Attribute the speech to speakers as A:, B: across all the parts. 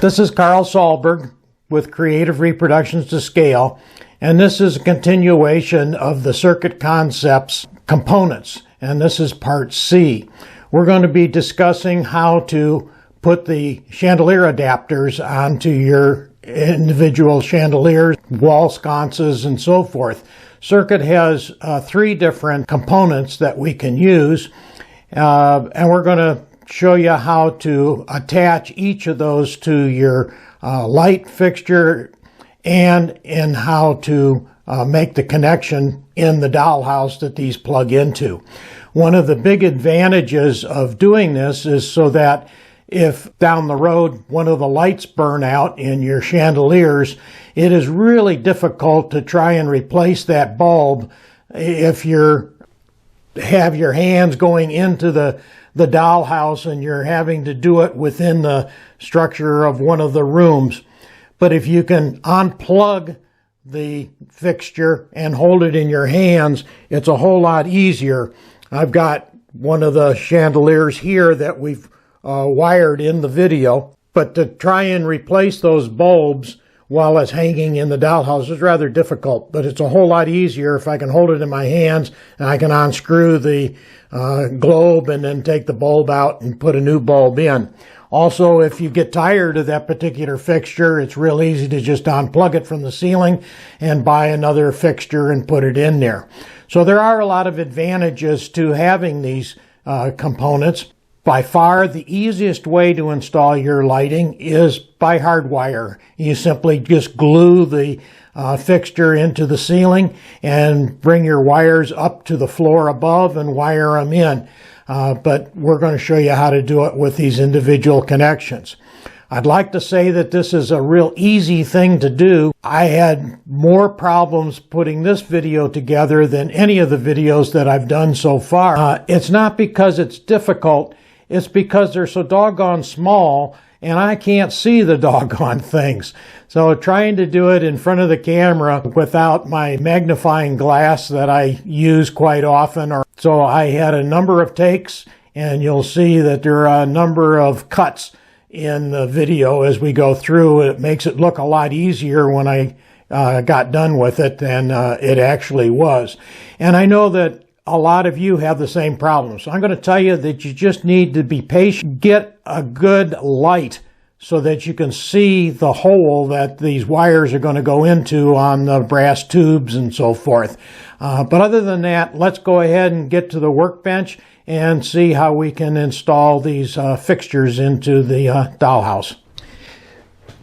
A: This is Carl Solberg with Creative Reproductions to Scale, and this is a continuation of the Cir-Kit Concepts components, and this is part C. We're going to be discussing how to put the chandelier adapters onto your individual chandeliers, wall sconces, and so forth. Cir-Kit has three different components that we can use, and we're going to show you how to attach each of those to your light fixture and in how to make the connection in the dollhouse that these plug into. One of the big advantages of doing this is so that if down the road one of the lights burn out in your chandeliers, it is really difficult to try and replace that bulb if you have your hands going into the dollhouse and you're having to do it within the structure of one of the rooms. But if you can unplug the fixture and hold it in your hands, it's a whole lot easier. I've got one of the chandeliers here that we've wired in the video, but to try and replace those bulbs while it's hanging in the dollhouse is rather difficult, but it's a whole lot easier if I can hold it in my hands and I can unscrew the globe and then take the bulb out and put a new bulb in. Also, if you get tired of that particular fixture, it's real easy to just unplug it from the ceiling and buy another fixture and put it in there. So there are a lot of advantages to having these components. By far, the easiest way to install your lighting is by hardwire. You simply just glue the fixture into the ceiling and bring your wires up to the floor above and wire them in. But we're going to show you how to do it with these individual connections. I'd like to say that this is a real easy thing to do. I had more problems putting this video together than any of the videos that I've done so far. It's not because it's difficult. It's because they're so doggone small and I can't see the doggone things. So trying to do it in front of the camera without my magnifying glass that I use quite often. So I had a number of takes, and you'll see that there are a number of cuts in the video as we go through. It makes it look a lot easier when I got done with it than it actually was. And I know that a lot of you have the same problem. So I'm going to tell you that you just need to be patient. Get a good light so that you can see the hole that these wires are going to go into on the brass tubes and so forth. But other than that, let's go ahead and get to the workbench and see how we can install these fixtures into the dollhouse.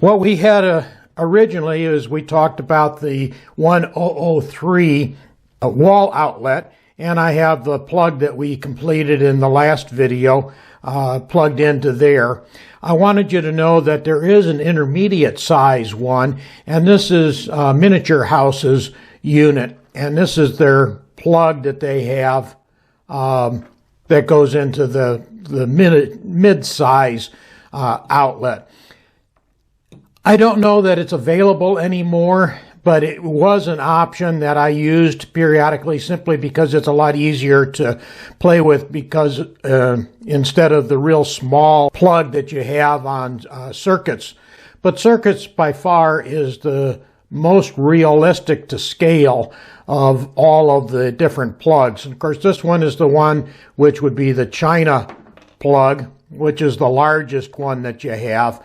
A: What we had originally is we talked about the 1003 wall outlet. And I have the plug that we completed in the last video plugged into there. I wanted you to know that there is an intermediate size one, and this is Miniature House's unit. And this is their plug that they have that goes into the mid-size outlet. I don't know that it's available anymore, but it was an option that I used periodically simply because it's a lot easier to play with, because instead of the real small plug that you have on Cir-Kits. But Cir-Kits by far is the most realistic to scale of all of the different plugs. And of course, this one is the one which would be the China plug, which is the largest one that you have.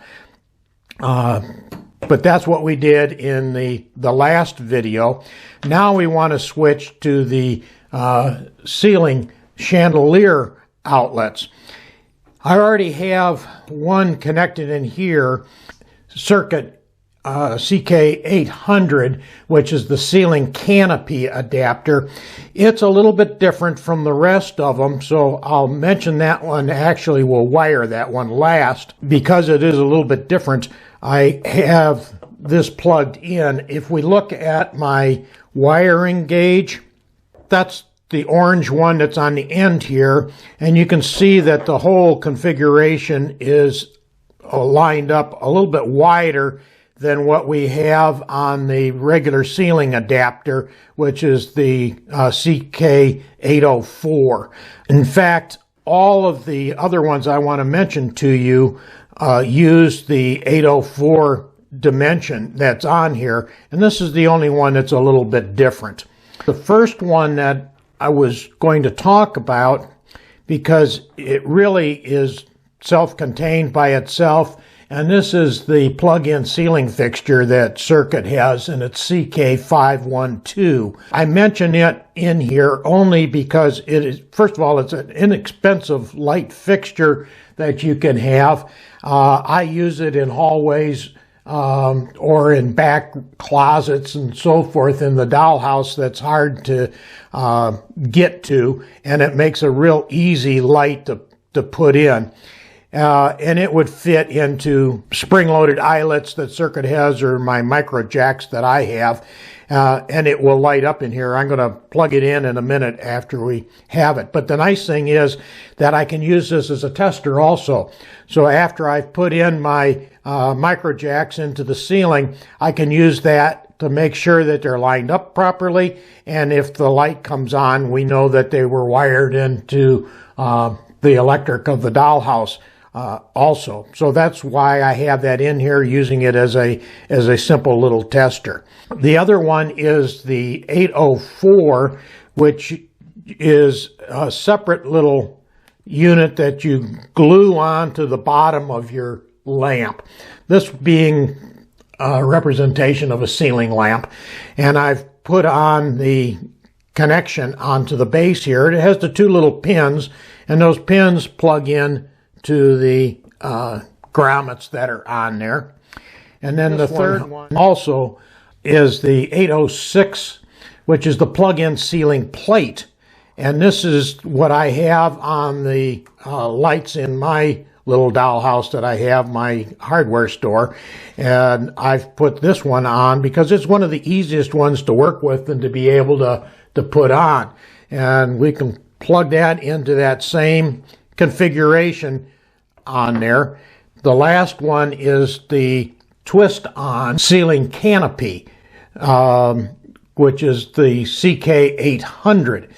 A: But that's what we did in the last video. Now we want to switch to the ceiling chandelier outlets. I already have one connected in here, Cir-Kit CK800, which is the ceiling canopy adapter. It's a little bit different from the rest of them, so I'll mention that one. Actually, we'll wire that one last because it is a little bit different. I have this plugged in. If we look at my wiring gauge, that's the orange one that's on the end here, and you can see that the whole configuration is lined up a little bit wider than what we have on the regular ceiling adapter, which is the CK804. In fact, all of the other ones I want to mention to you use the 804 dimension that's on here, and this is the only one that's a little bit different. The first one that I was going to talk about, because it really is self-contained by itself, and this is the plug-in ceiling fixture that Cir-Kit has, and it's CK512. I mention it in here only because it is, first of all, it's an inexpensive light fixture that you can have. I use it in hallways or in back closets and so forth in the dollhouse that's hard to get to, and it makes a real easy light to put in. And it would fit into spring-loaded eyelets that Cir-Kit has, or my micro jacks that I have, and it will light up in here. I'm going to plug it in a minute after we have it. But the nice thing is that I can use this as a tester also. So after I've put in my micro jacks into the ceiling, I can use that to make sure that they're lined up properly, and if the light comes on, we know that they were wired into the electric of the dollhouse. Also. So that's why I have that in here, using it as a simple little tester. The other one is the 804, which is a separate little unit that you glue onto the bottom of your lamp. This being a representation of a ceiling lamp. And I've put on the connection onto the base here. It has the two little pins, and those pins plug in to the grommets that are on there. And then the third one also is the 806, which is the plug-in ceiling plate. And this is what I have on the lights in my little dollhouse that I have, my hardware store. And I've put this one on because it's one of the easiest ones to work with and to be able to put on. And we can plug that into that same configuration on there. The last one is the twist-on ceiling canopy, which is the CK800.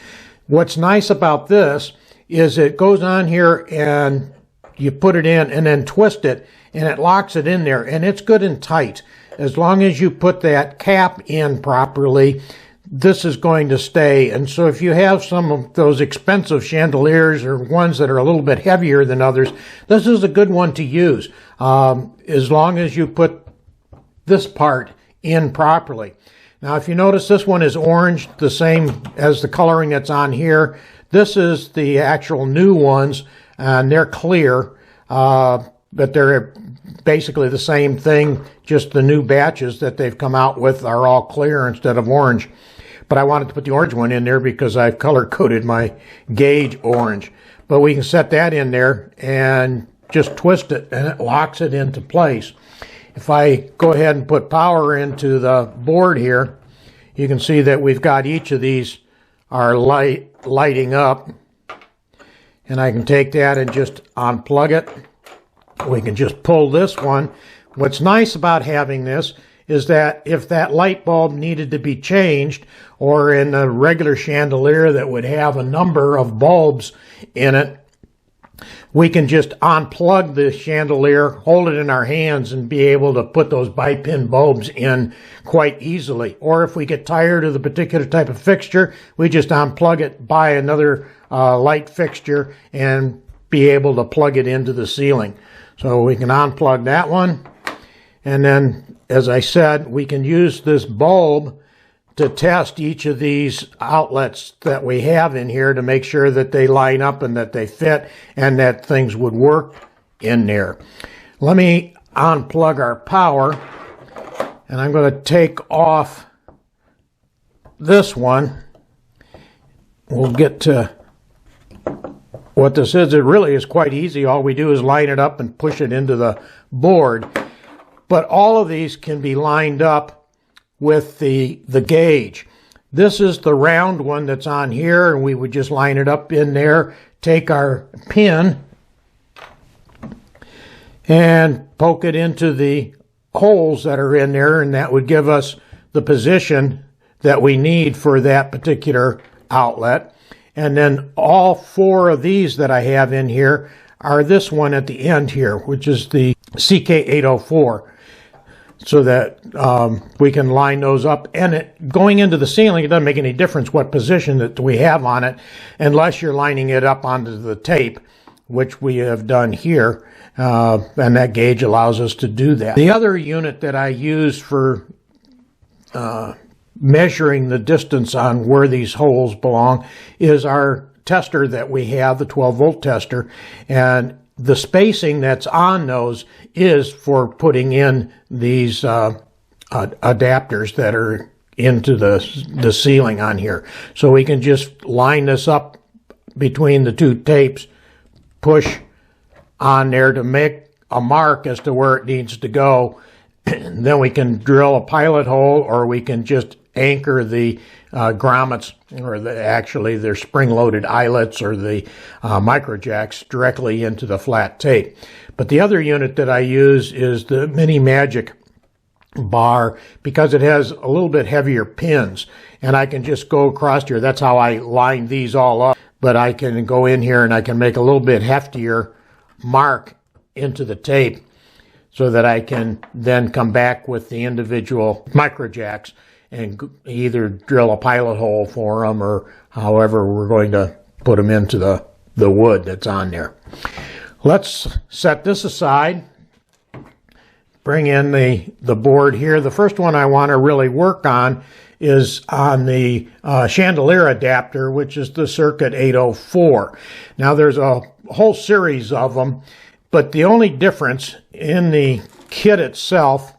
A: What's nice about this is it goes on here and you put it in and then twist it, and it locks it in there, and it's good and tight. As long as you put that cap in properly, this is going to stay. And so if you have some of those expensive chandeliers or ones that are a little bit heavier than others, this is a good one to use, as long as you put this part in properly. Now, if you notice, this one is orange, the same as the coloring that's on here. This is the actual new ones, and they're clear, but they're basically the same thing, just the new batches that they've come out with are all clear instead of orange. But I wanted to put the orange one in there because I've color-coded my gauge orange. But we can set that in there and just twist it, and it locks it into place. If I go ahead and put power into the board here, you can see that we've got each of these are lighting up. And I can take that and just unplug it. We can just pull this one. What's nice about having this is that if that light bulb needed to be changed, or in a regular chandelier that would have a number of bulbs in it, we can just unplug the chandelier, hold it in our hands, and be able to put those bi-pin bulbs in quite easily. Or if we get tired of the particular type of fixture, we just unplug it, buy another light fixture, and be able to plug it into the ceiling. So we can unplug that one. And then, as I said, we can use this bulb to test each of these outlets that we have in here to make sure that they line up and that they fit and that things would work in there. Let me unplug our power, and I'm going to take off this one. We'll get to what this is. It really is quite easy. All we do is line it up and push it into the board. But all of these can be lined up with the gauge. This is the round one that's on here, and we would just line it up in there, take our pin and poke it into the holes that are in there, and that would give us the position that we need for that particular outlet. And then all four of these that I have in here are this one at the end here, which is the CK804, so that we can line those up. And going into the ceiling, it doesn't make any difference what position that we have on it, unless you're lining it up onto the tape, which we have done here, and that gauge allows us to do that. The other unit that I use for measuring the distance on where these holes belong is our tester that we have, the 12-volt tester, and the spacing that's on those is for putting in these adapters that are into the ceiling on here. So we can just line this up between the two tapes, push on there to make a mark as to where it needs to go. Then we can drill a pilot hole, or we can just anchor the grommets, or actually they're spring-loaded eyelets, or the micro jacks directly into the flat tape. But the other unit that I use is the Mini Magic bar, because it has a little bit heavier pins, and I can just go across here. That's how I line these all up. But I can go in here and I can make a little bit heftier mark into the tape, so that I can then come back with the individual micro jacks and either drill a pilot hole for them, or however we're going to put them into the wood that's on there. Let's set this aside, bring in the board here. The first one I want to really work on is on the Chandelier Adapter, which is the Cir-Kit 804. Now there's a whole series of them, but the only difference in the kit itself,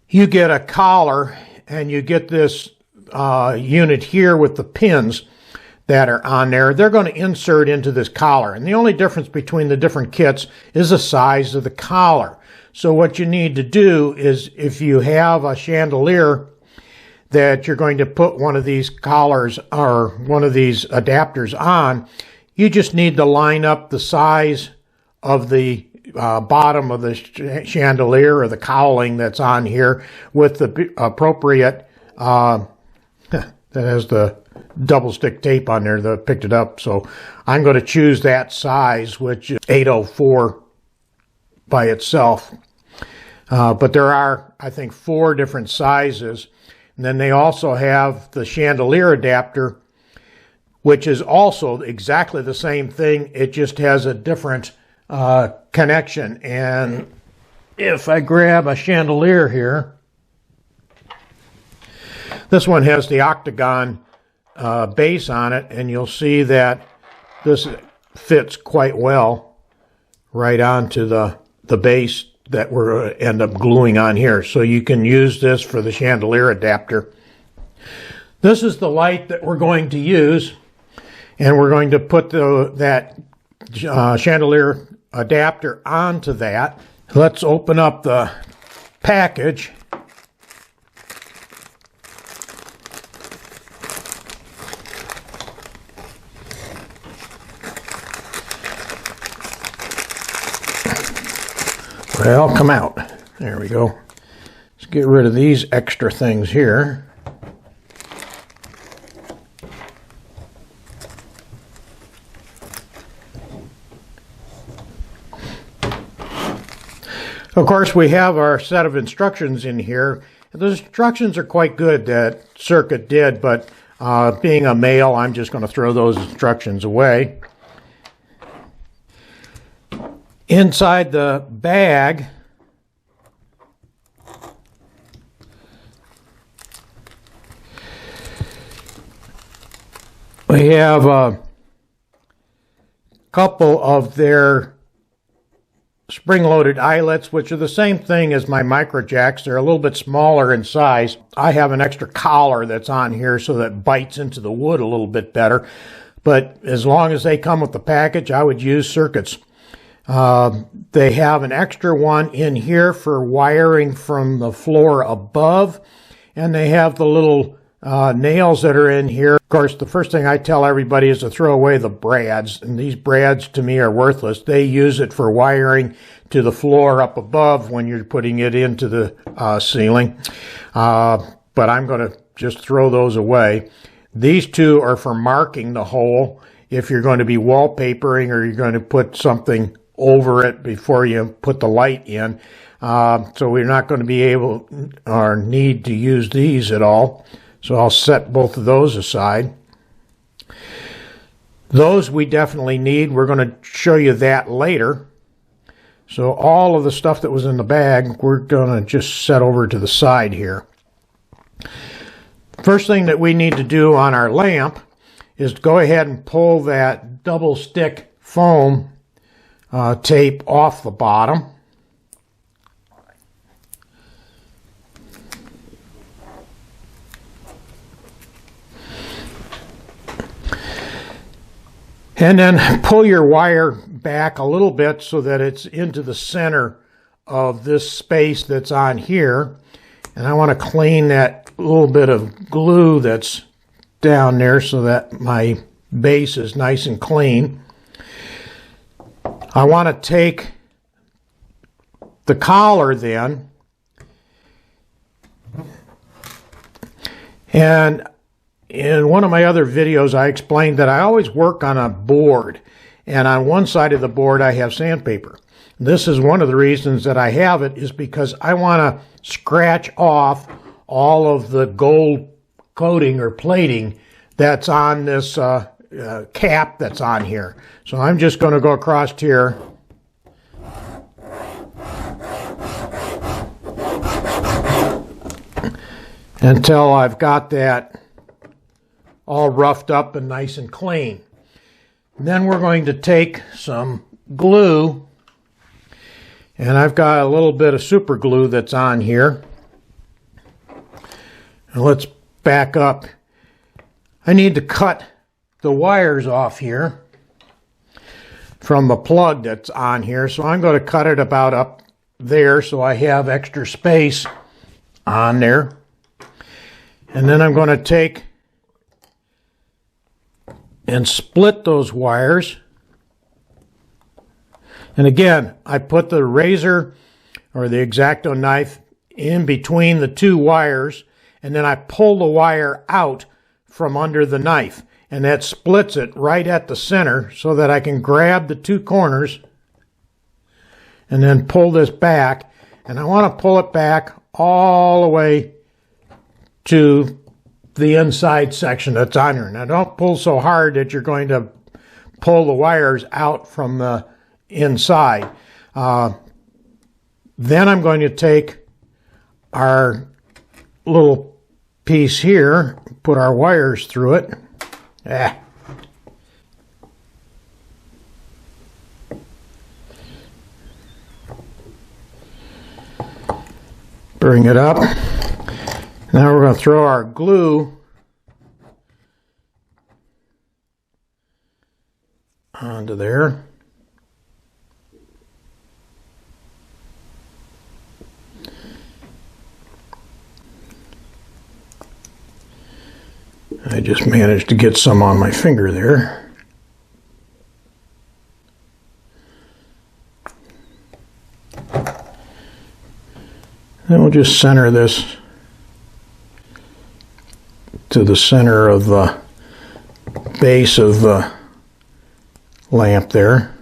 A: you get a collar and you get this unit here with the pins that are on there. They're going to insert into this collar, and the only difference between the different kits is the size of the collar. So what you need to do is, if you have a chandelier that you're going to put one of these collars or one of these adapters on, you just need to line up the size of the bottom of the chandelier, or the cowling that's on here, with the appropriate, that has the double stick tape on there that picked it up. So I'm going to choose that size, which is 804 by itself. But there are, I think, 4 different sizes. And then they also have the Chandelier Adapter, which is also exactly the same thing. It just has a different connection. And if I grab a chandelier here, this one has the octagon base on it, and you'll see that this fits quite well right onto the base that we're going to end up gluing on here. So you can use this for the Chandelier Adapter. This is the light that we're going to use, and we're going to put that Chandelier Adapter onto that. Let's open up the package. Well, come out. There we go. Let's get rid of these extra things here. Of course, we have our set of instructions in here. The instructions are quite good that Cir-Kit did, but being a male, I'm just going to throw those instructions away. Inside the bag, we have a couple of their spring-loaded eyelets, which are the same thing as my micro jacks. They're a little bit smaller in size. I have an extra collar that's on here so that it bites into the wood a little bit better. But as long as they come with the package, I would use Cir-Kits. They have an extra one in here for wiring from the floor above, and they have the little nails that are in here. Of course, the first thing I tell everybody is to throw away the brads, and these brads to me are worthless. They use it for wiring to the floor up above when you're putting it into the ceiling, but I'm going to just throw those away. These two are for marking the hole, if you're going to be wallpapering or you're going to put something over it before you put the light in. So we're not going to be able or need to use these at all. So I'll set both of those aside. Those we definitely need. We're going to show you that later. So all of the stuff that was in the bag, we're going to just set over to the side here. First thing that we need to do on our lamp is go ahead and pull that double stick foam tape off the bottom. And then pull your wire back a little bit so that it's into the center of this space that's on here. And I want to clean that little bit of glue that's down there so that my base is nice and clean. I want to take the collar then, and in one of my other videos I explained that I always work on a board, and on one side of the board I have sandpaper. This is one of the reasons that I have it, is because I want to scratch off all of the gold coating or plating that's on this cap that's on here. So I'm just going to go across here until I've got that all roughed up and nice and clean. Then we're going to take some glue, and I've got a little bit of super glue that's on here. And let's back up. I need to cut the wires off here from the plug that's on here, so I'm going to cut it about up there so I have extra space on there. And then I'm going to take and split those wires. And again, I put the razor or the X-Acto knife in between the two wires, and then I pull the wire out from under the knife, and that splits it right at the center so that I can grab the two corners and then pull this back. And I want to pull it back all the way to the inside section that's on here. Now don't pull so hard that you're going to pull the wires out from the inside. Then I'm going to take our little piece here, put our wires through it. Bring it up. Now we're going to throw our glue onto there. I just managed to get some on my finger there. Then we'll just center this to the center of the base of the lamp there.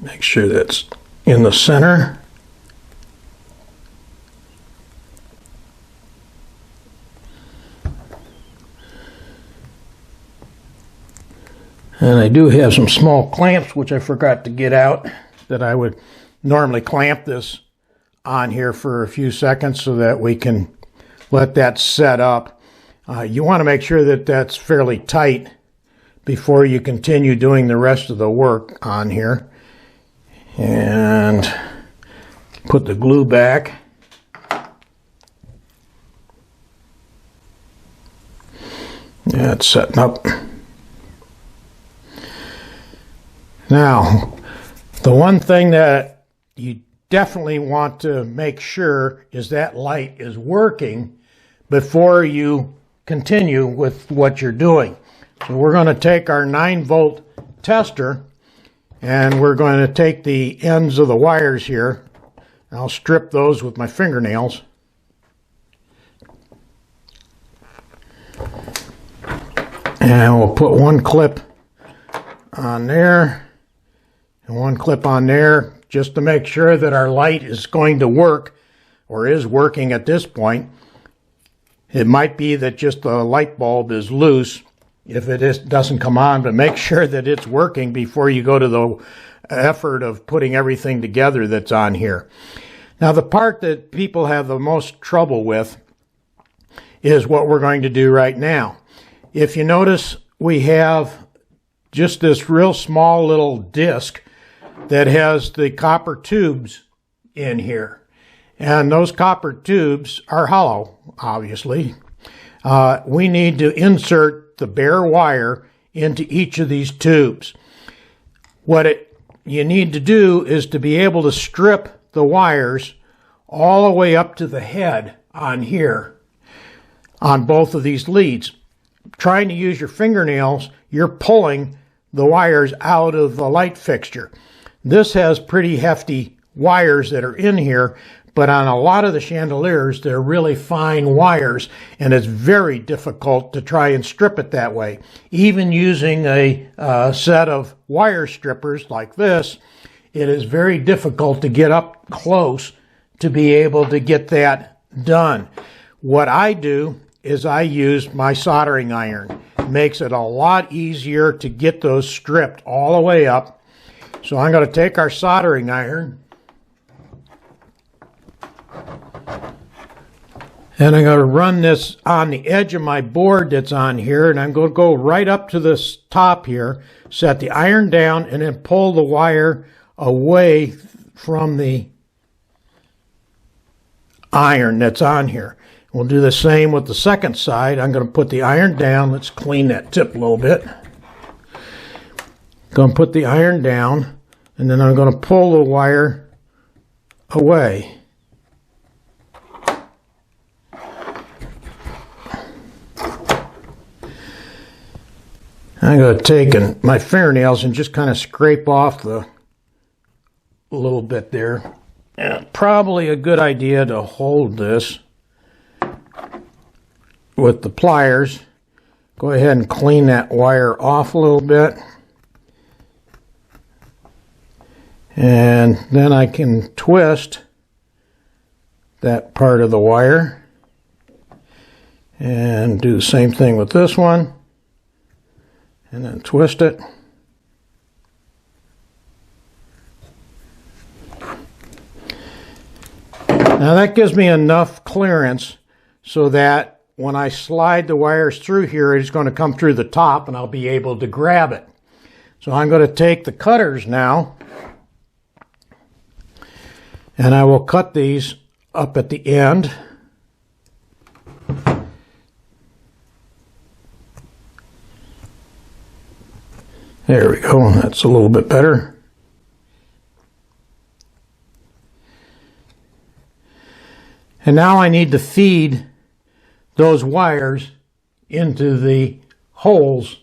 A: Make sure that's in the center. And I do have some small clamps which I forgot to get out, that I would normally clamp this on here for a few seconds so that we can let that set up. You want to make sure that that's fairly tight before you continue doing the rest of the work on here. And put the glue back. Yeah, it's setting up. Now, the one thing that you definitely want to make sure is that light is working before you continue with what you're doing. So we're going to take our 9-volt tester and we're going to take the ends of the wires here. I'll strip those with my fingernails. And we'll put one clip on there and one clip on there just to make sure that our light is going to work, or is working at this point. It might be that just the light bulb is loose if it doesn't come on, but make sure that it's working before you go to the effort of putting everything together that's on here. Now, the part that people have the most trouble with is what we're going to do right now. If you notice, we have just this real small little disc that has the copper tubes in here. And those copper tubes are hollow, obviously. We need to insert the bare wire into each of these tubes. What you need to do is to be able to strip the wires all the way up to the head on here, on both of these leads. Trying to use your fingernails, you're pulling the wires out of the light fixture. This has pretty hefty wires that are in here, but on a lot of the chandeliers, they're really fine wires, and it's very difficult to try and strip it that way. Even using a set of wire strippers like this, it is very difficult to get up close to be able to get that done. What I do is I use my soldering iron. It makes it a lot easier to get those stripped all the way up. So I'm going to take our soldering iron, and I'm going to run this on the edge of my board that's on here, and I'm going to go right up to this top here, set the iron down, and then pull the wire away from the iron that's on here. We'll do the same with the second side. I'm going to put the iron down. Let's clean that tip a little bit. Going to put the iron down, and then I'm going to pull the wire away. I'm going to take my fingernails and just kind of scrape off a little bit there. And probably a good idea to hold this with the pliers. Go ahead and clean that wire off a little bit. And then I can twist that part of the wire. And do the same thing with this one. And then twist it. Now that gives me enough clearance so that when I slide the wires through here, it's going to come through the top and I'll be able to grab it. So I'm going to take the cutters now, and I will cut these up at the end. There we go, that's a little bit better. And now I need to feed those wires into the holes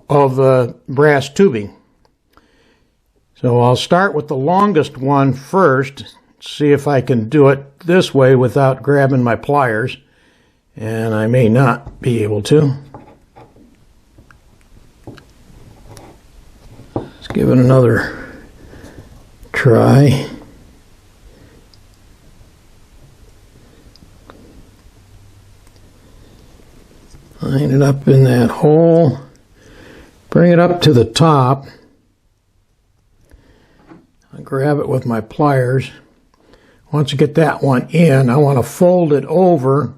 A: of the brass tubing. So I'll start with the longest one first, see if I can do it this way without grabbing my pliers, and I may not be able to. Let's give it another try. Line it up in that hole, bring it up to the top. I grab it with my pliers. Once you get that one in, I want to fold it over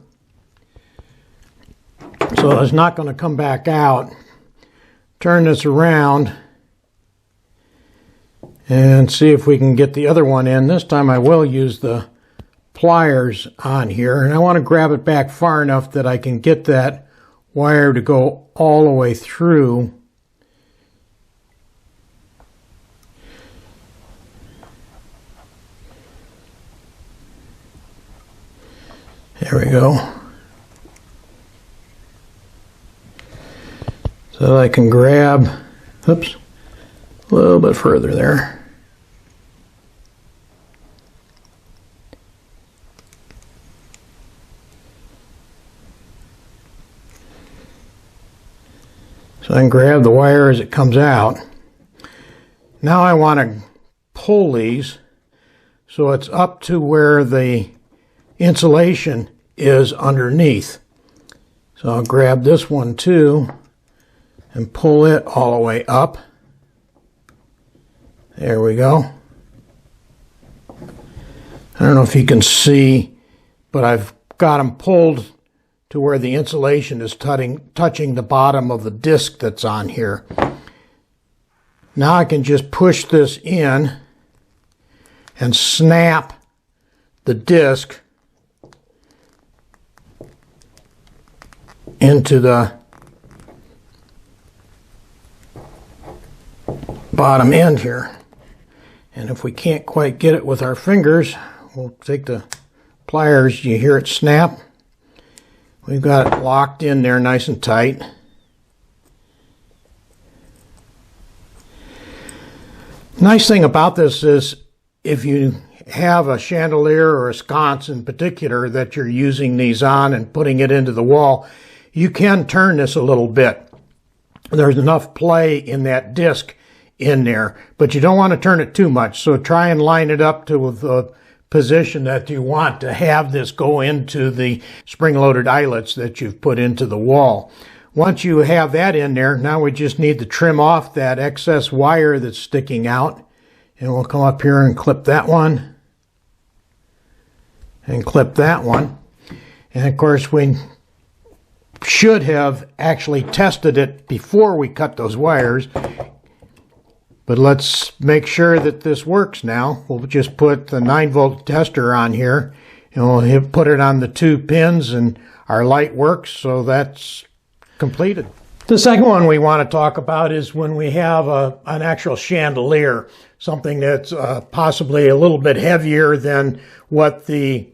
A: so it's not going to come back out. Turn this around and see if we can get the other one in. This time I will use the pliers on here, and I want to grab it back far enough that I can get that wire to go all the way through. There we go. So I can grab, oops, a little bit further there. So I can grab the wire as it comes out. Now I want to pull these so it's up to where the insulation is underneath. So I'll grab this one too and pull it all the way up. There we go. I don't know if you can see, but I've got them pulled to where the insulation is touching the bottom of the disc that's on here. Now I can just push this in and snap the disc into the bottom end here. And if we can't quite get it with our fingers, we'll take the pliers. You hear it snap? We've got it locked in there nice and tight. Nice thing about this is if you have a chandelier or a sconce in particular that you're using these on and putting it into the wall, you can turn this a little bit. There's enough play in that disc in there, but you don't want to turn it too much. So try and line it up to the position that you want to have this go into the spring-loaded eyelets that you've put into the wall. Once you have that in there, now we just need to trim off that excess wire that's sticking out. And we'll come up here and clip that one. And clip that one. And of course we should have actually tested it before we cut those wires. But let's make sure that this works now. We'll just put the 9-volt tester on here. And we'll put it on the 2 pins and our light works. So that's completed. The second one we want to talk about is when we have an actual chandelier, something that's possibly a little bit heavier than what the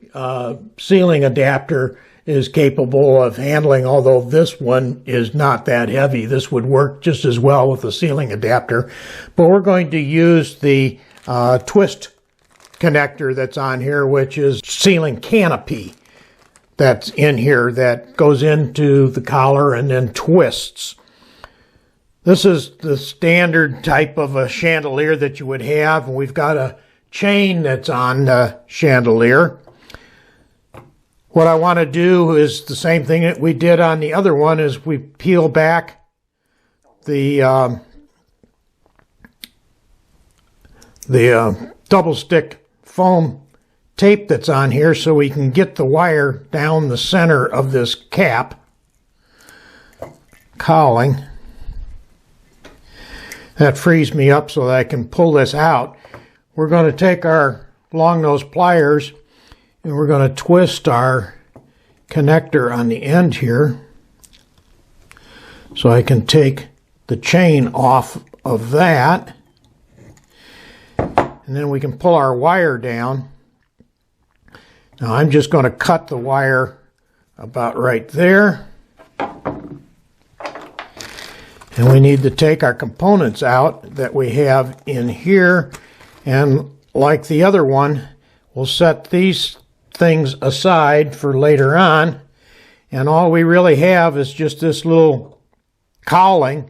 A: ceiling adapter is capable of handling, although this one is not that heavy. This would work just as well with the ceiling adapter. But we're going to use the twist connector that's on here, which is ceiling canopy that's in here that goes into the collar and then twists. This is the standard type of a chandelier that you would have. We've got a chain that's on the chandelier. What I want to do is the same thing that we did on the other one, is we peel back the double stick foam tape that's on here so we can get the wire down the center of this cap cowling. That frees me up so that I can pull this out. We're going to take our long nose pliers and we're going to twist our connector on the end here so I can take the chain off of that, and then we can pull our wire down. Now I'm just going to cut the wire about right there, and we need to take our components out that we have in here, and like the other one, we'll set these things aside for later on, and all we really have is just this little cowling.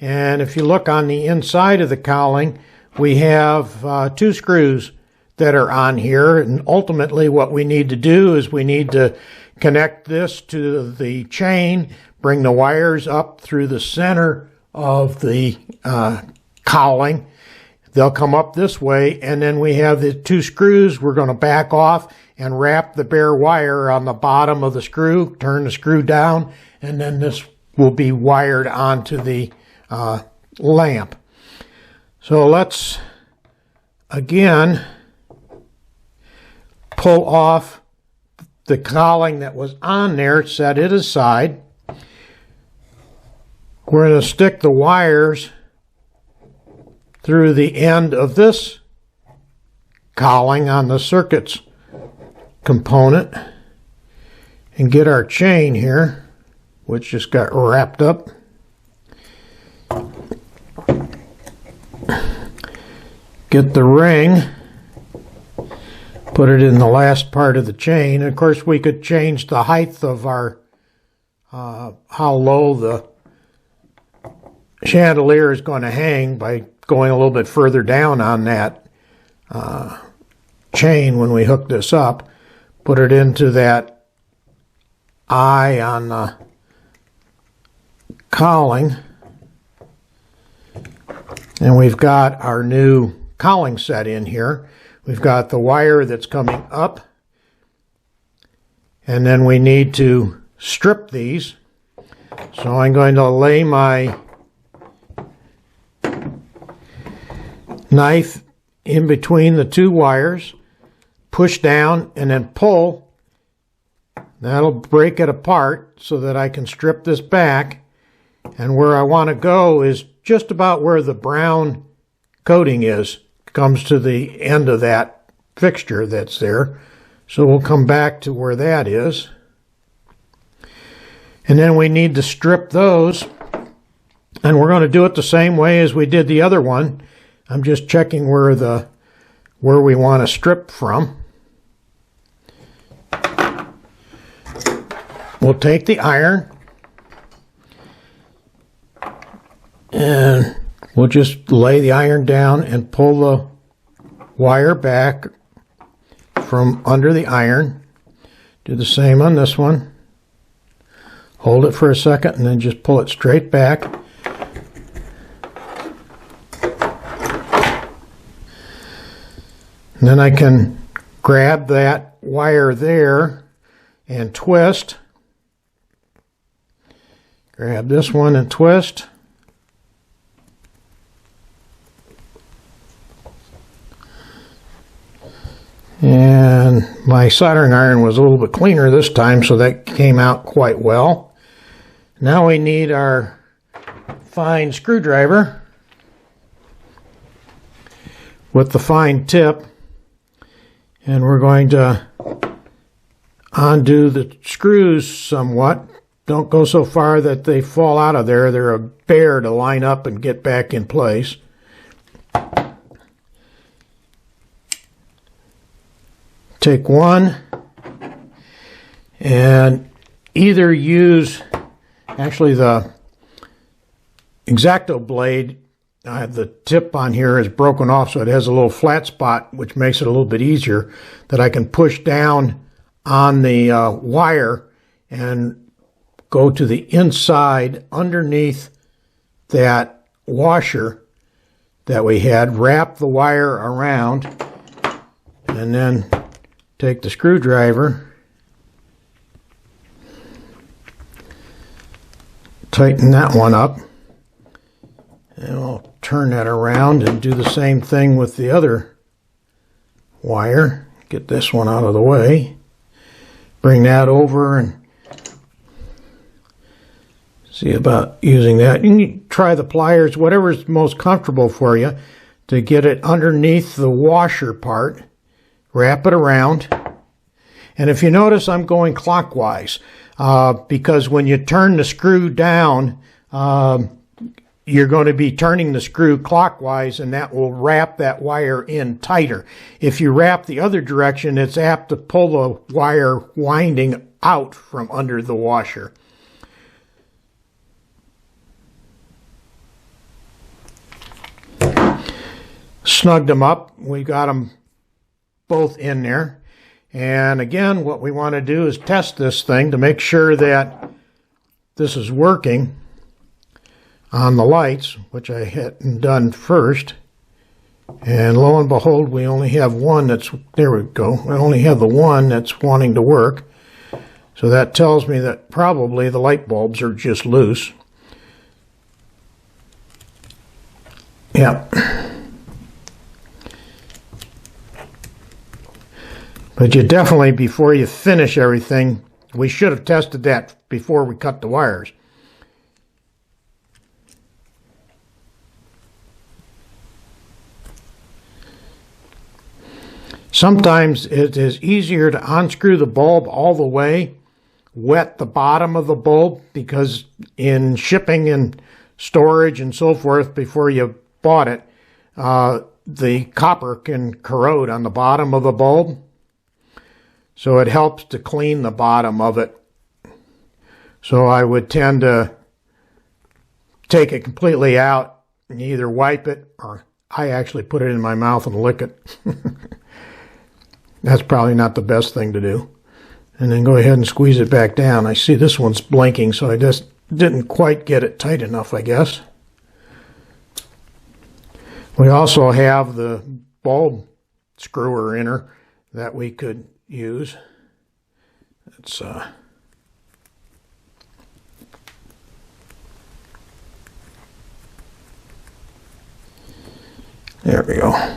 A: And if you look on the inside of the cowling, we have 2 screws that are on here, and ultimately what we need to do is we need to connect this to the chain, bring the wires up through the center of the cowling. They'll come up this way, and then we have the 2 screws. We're going to back off and wrap the bare wire on the bottom of the screw, turn the screw down, and then this will be wired onto the lamp. So let's again pull off the cowling that was on there, set it aside. We're going to stick the wires through the end of this cowling on the Cir-Kits component and get our chain here, which just got wrapped up. Get the ring, put it in the last part of the chain. Of course, we could change the height of our how low the chandelier is going to hang by going a little bit further down on that chain when we hook this up. Put it into that eye on the cowling. And we've got our new cowling set in here. We've got the wire that's coming up. And then we need to strip these. So I'm going to lay my knife in between the two wires, push down, and then pull. That'll break it apart so that I can strip this back. And where I want to go is just about where the brown coating is. Comes to the end of that fixture that's there. So we'll come back to where that is. And then we need to strip those. And we're going to do it the same way as we did the other one. I'm just checking where we want to strip from. We'll take the iron and we'll just lay the iron down and pull the wire back from under the iron. Do the same on this one. Hold it for a second and then just pull it straight back. And then I can grab that wire there and twist. Grab this one and twist. And my soldering iron was a little bit cleaner this time, so that came out quite well. Now we need our fine screwdriver with the fine tip. And we're going to undo the screws somewhat. Don't go so far that they fall out of there. They're a bear to line up and get back in place. Take one and either use, actually the X-Acto blade, the tip on here is broken off, so it has a little flat spot, which makes it a little bit easier, that I can push down on the wire and go to the inside underneath that washer that we had, wrap the wire around, and then take the screwdriver, tighten that one up, and I'll turn that around and do the same thing with the other wire. Get this one out of the way. Bring that over and see about using that. You can try the pliers, whatever's most comfortable for you, to get it underneath the washer part. Wrap it around. And if you notice, I'm going clockwise because when you turn the screw down, you're going to be turning the screw clockwise, and that will wrap that wire in tighter. If you wrap the other direction, it's apt to pull the wire winding out from under the washer. Snugged them up. We got them both in there. And again, what we want to do is test this thing to make sure that this is working on the lights, which I hadn't done first. And lo and behold, we only have one that's, there we go, I only have the one that's wanting to work. So that tells me that probably the light bulbs are just loose. Yep. But you definitely, before you finish everything, we should have tested that before we cut the wires. Sometimes it is easier to unscrew the bulb all the way, wet the bottom of the bulb, because in shipping and storage and so forth before you bought it, the copper can corrode on the bottom of the bulb. So it helps to clean the bottom of it. So I would tend to take it completely out and you either wipe it, or I actually put it in my mouth and lick it. That's probably not the best thing to do. And then go ahead and squeeze it back down. I see this one's blinking, so I just didn't quite get it tight enough, I guess. We also have the bulb screwer inner that we could use. It's there we go.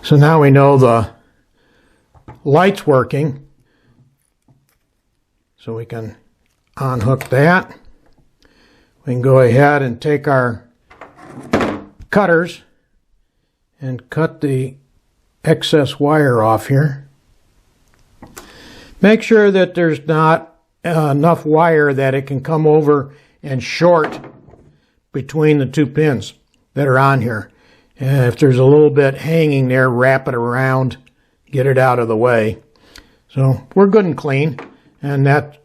A: So now we know the light's working. So we can unhook that. We can go ahead and take our cutters and cut the excess wire off here. Make sure that there's not enough wire that it can come over and short between the two pins that are on here. And if there's a little bit hanging there, wrap it around, get it out of the way. So we're good and clean, and that's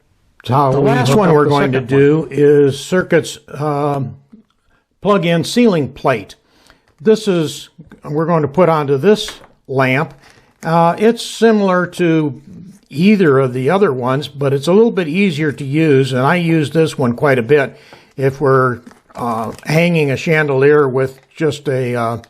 A: how the last one we're going to do is Cir-Kit's plug-in ceiling plate. This is, we're going to put onto this lamp. It's similar to either of the other ones, but it's a little bit easier to use, and I use this one quite a bit if we're hanging a chandelier with just a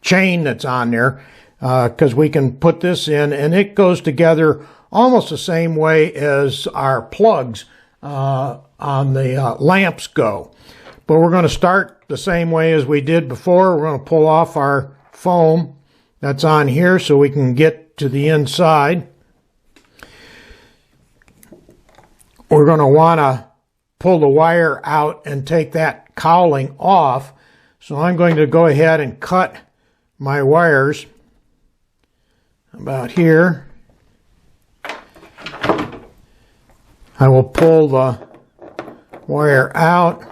A: chain that's on there, because we can put this in and it goes together almost the same way as our plugs on the lamps go. But we're going to start the same way as we did before. We're going to pull off our foam that's on here so we can get to the inside. We're going to want to pull the wire out and take that cowling off. So I'm going to go ahead and cut my wires about here. I will pull the wire out,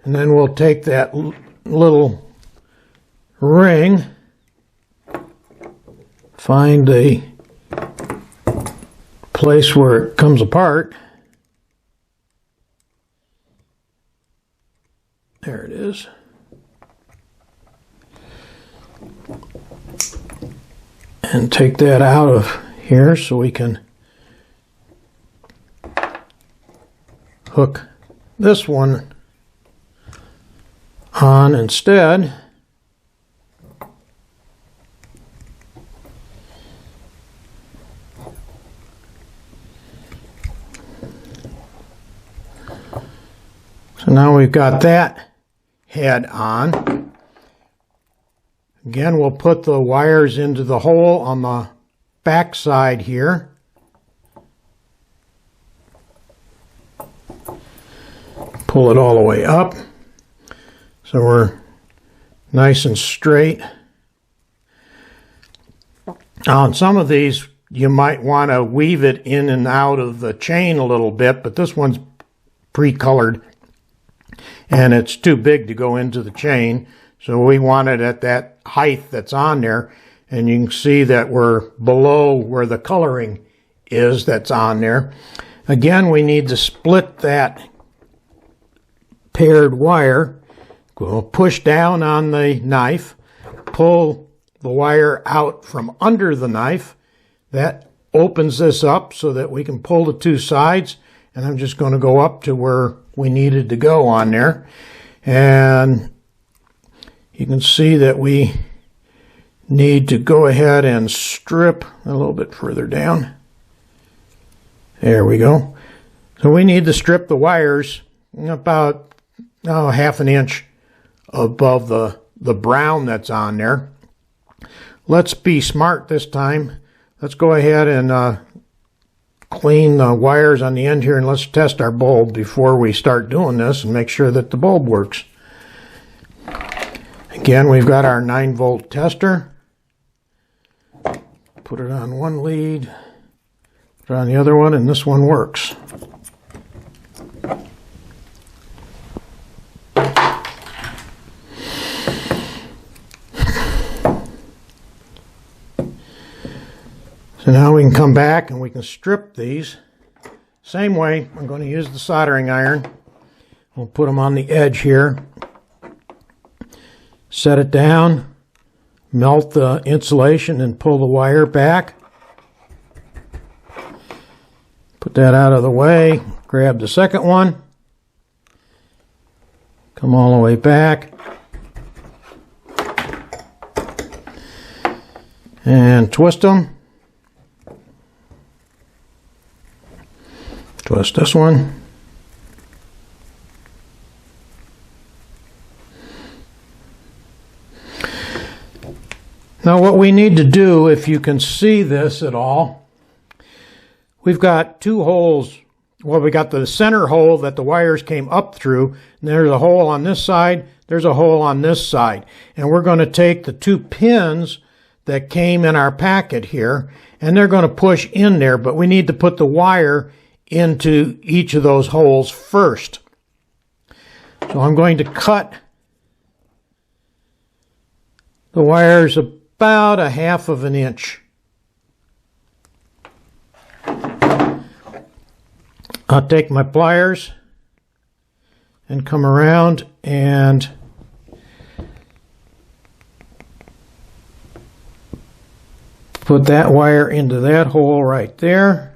A: and then we'll take that little ring, find the place where it comes apart. There it is. And take that out of here so we can hook this one on instead. So now we've got that head on. Again, we'll put the wires into the hole on the back side here. Pull it all the way up so we're nice and straight. On some of these, you might want to weave it in and out of the chain a little bit, but this one's pre-colored and it's too big to go into the chain. So we want it at that height that's on there, and you can see that we're below where the coloring is that's on there. Again, we need to split that paired wire. We'll push down on the knife, pull the wire out from under the knife. That opens this up so that we can pull the two sides, and I'm just going to go up to where we needed to go on there. And you can see that we need to go ahead and strip a little bit further down. There we go. So we need to strip the wires about half an inch above the brown that's on there. Let's be smart this time. Let's go ahead and clean the wires on the end here, and let's test our bulb before we start doing this and make sure that the bulb works. Again, we've got our 9-volt tester. Put it on one lead, put it on the other one, and this one works. So now we can come back and we can strip these. Same way, I'm going to use the soldering iron. We'll put them on the edge here. Set it down, melt the insulation and pull the wire back. Put that out of the way, grab the second one, come all the way back, and twist them. Twist this one. Now what we need to do, if you can see this at all, we've got two holes. Well, we got the center hole that the wires came up through, and there's a hole on this side, there's a hole on this side. And we're going to take the two pins that came in our packet here, and they're going to push in there, but we need to put the wire into each of those holes first. So I'm going to cut the wires about 1/2 of an inch. I'll take my pliers and come around and put that wire into that hole right there.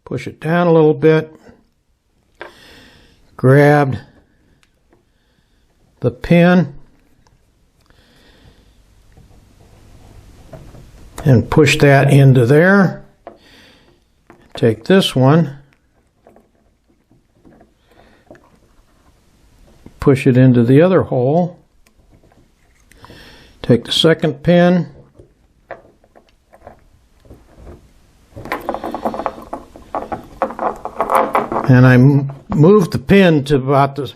A: Push it down a little bit. Grab the pin and push that into there. Take this one, push it into the other hole. Take the second pin, and I move the pin to about the,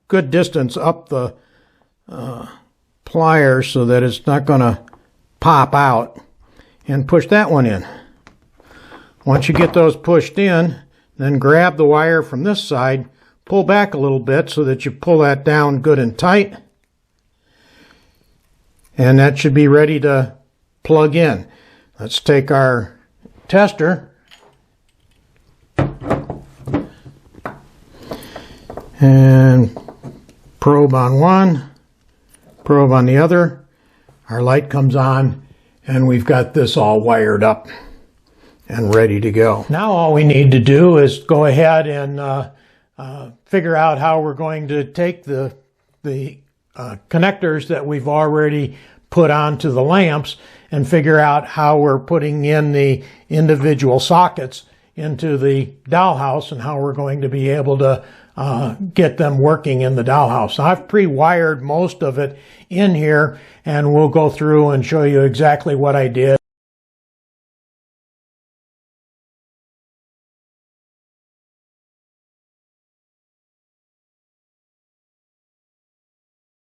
A: good distance up the pliers so that it's not going to pop out, and push that one in. Once you get those pushed in, then grab the wire from this side, pull back a little bit so that you pull that down good and tight, and that should be ready to plug in. Let's take our tester and probe on one, probe on the other. Our light comes on, and we've got this all wired up and ready to go. Now all we need to do is go ahead and figure out how we're going to take the connectors that we've already put onto the lamps and figure out how we're putting in the individual sockets into the dollhouse and how we're going to be able to get them working in the dollhouse. Now, I've pre-wired most of it in here, and we'll go through and show you exactly what I did.